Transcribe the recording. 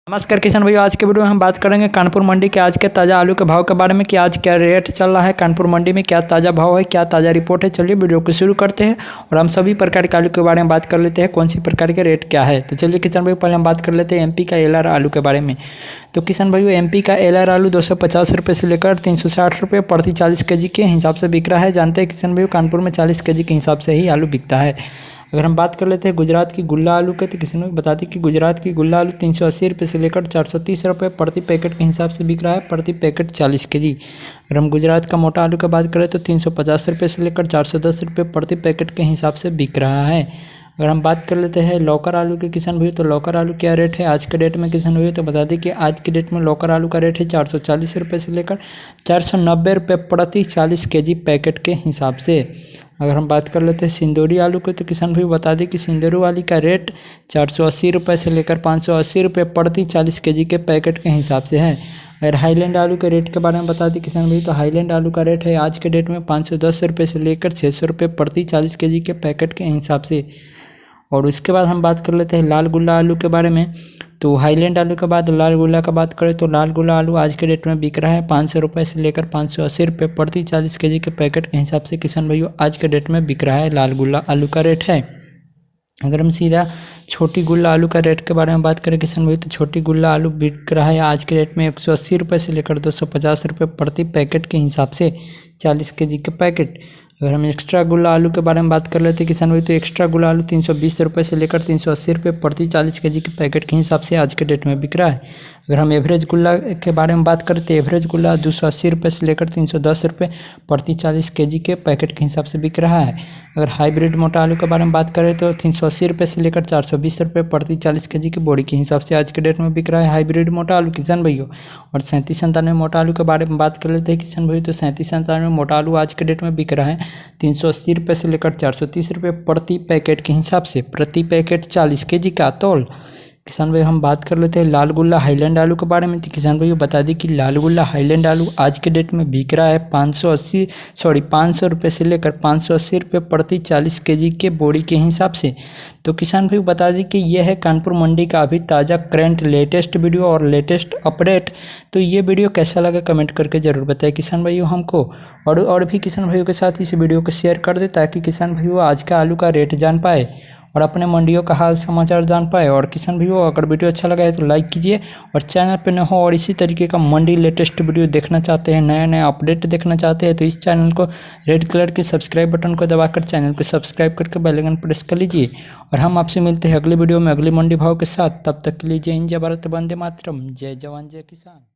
नमस्कार किसान भाइयों, आज के वीडियो में हम बात करेंगे कानपुर मंडी के आज के ताज़ा आलू के भाव के बारे में कि आज क्या रेट चल रहा है कानपुर मंडी में, क्या ताज़ा भाव है, क्या ताज़ा रिपोर्ट है। चलिए वीडियो को शुरू करते हैं और हम सभी प्रकार के आलू के बारे में बात कर लेते हैं, कौन सी प्रकार के रेट क्या है। तो चलिए किसान भाई पहले हम बात कर लेते हैं एमपी का एलआर आलू के बारे में। तो किसान भाइयों एमपी का एलआर आलू 250 रुपये से लेकर 360 रुपये प्रति 40 केजी के हिसाब से बिक रहा है। जानते हैं किसान भाइयों कानपुर में 40 केजी के हिसाब से ही आलू बिकता है। अगर हम बात कर लेते हैं गुजरात की गुल्ला आलू के, तो किसी ने बता दी कि गुजरात की गुल्ला आलू 380 रुपये से लेकर 430 रुपये प्रति पैकेट के हिसाब से बिक रहा है, प्रति पैकेट 40 केजी। अगर हम गुजरात का मोटा आलू का बात करें तो 350 रुपये से लेकर 410 रुपये प्रति पैकेट के हिसाब से बिक रहा है। अगर हम बात कर लेते हैं लौकर आलू के किसान भाई, तो लौकर आलू क्या रेट है आज के डेट में किसान भाई, तो बता दें कि आज के डेट में लौकर आलू का रेट है 440 रुपये से लेकर 490 रुपये प्रति 40 केजी पैकेट के हिसाब से। अगर हम बात कर लेते हैं सिंदूरी आलू के, तो किसान भाई बता दें कि सिंदूरी वाली का रेट 480 रुपये से लेकर 580 रुपये प्रति 40 केजी के पैकेट के हिसाब से है। अगर हाईलैंड आलू के रेट के बारे में बता दें किसान भाई, तो हाईलैंड आलू का रेट है आज के डेट में 510 रुपये से लेकर 600 रुपये प्रति 40 केजी के पैकेट के हिसाब से। और उसके बाद हम बात कर लेते हैं लाल गुल्ला आलू के बारे में। तो हाईलैंड आलू के बाद लाल गुल्ला का बात करें तो लाल गुल्ला आलू आज के डेट में बिक रहा है 500 रुपये से लेकर 580 रुपये प्रति 40 केजी के पैकेट के हिसाब से किसान भाइयों आज के डेट में बिक रहा है लाल गुल्ला आलू का रेट है। अगर हम सीधा छोटी गुल्ला आलू का रेट के बारे में बात करें किसान भाई, तो छोटी गुल्ला आलू बिक रहा है आज के डेट में 180 रुपये से लेकर 250 रुपये प्रति पैकेट के हिसाब से 40 केजी के पैकेट। अगर हम एक्स्ट्रा गुल्ला आलू के बारे में बात कर लेते हैं किसान भाई, तो एक्स्ट्रा गुल्ला आलू 320 रुपये से लेकर 380 रुपये प्रति 40 केजी के पैकेट के हिसाब से आज के डेट में बिक रहा है। अगर हम एवरेज गुल्ला के बारे में बात करें तो एवरेज गुल्ला 280 रुपये से लेकर 310 रुपये प्रति 40 केजी के पैकेट के हिसाब से बिक रहा है। अगर हाइब्रिड मोटा आलू के बारे में बात करें तो 380 रुपये से लेकर 420 रुपये प्रति 40 केजी की बोरी के हिसाब से आज के डेट में बिक रहा है हाइब्रिड मोटा आलू किसान भाइयों। और 3797 मोटा आलू के बारे में बात कर लेते हैं किसान भाइयों, तो 3797 मोटा आलू आज के डेट में बिक रहा है 380 रुपये से लेकर 430 रुपये प्रति पैकेट के हिसाब से, प्रति पैकेट 40 केजी का तौल। किसान भाई हम बात कर लेते हैं लाल गुल्ला हाईलैंड आलू के बारे में। तो किसान भाइयों बता दें कि लाल गुल्ला हाईलैंड आलू आज के डेट में बिक रहा है 500 रुपये से लेकर 580 रुपये प्रति 40 केजी के बोरी के हिसाब से। तो किसान भाई बता दें कि यह है कानपुर मंडी का अभी ताज़ा करंट लेटेस्ट वीडियो और लेटेस्ट अपडेट। तो ये वीडियो कैसा लगा कमेंट करके ज़रूर बताएं किसान भाइयों हमको, और भी किसान भाइयों के साथ इस वीडियो को शेयर कर दें ताकि किसान भाइयों आज का आलू का रेट जान पाए और अपने मंडियों का हाल समाचार जान पाए। और किसान भाइयों अगर वीडियो अच्छा लगा है तो लाइक कीजिए, और चैनल पर न हो और इसी तरीके का मंडी लेटेस्ट वीडियो देखना चाहते हैं, नया नया अपडेट देखना चाहते हैं, तो इस चैनल को रेड कलर के सब्सक्राइब बटन को दबाकर चैनल को सब्सक्राइब करके बेल आइकन प्रेस कर लीजिए। और हम आपसे मिलते हैं अगले वीडियो में अगली मंडी भाव के साथ। तब तक के लिए जय हिंद, जय भारत, वंदे मातरम, जय जवान जय किसान।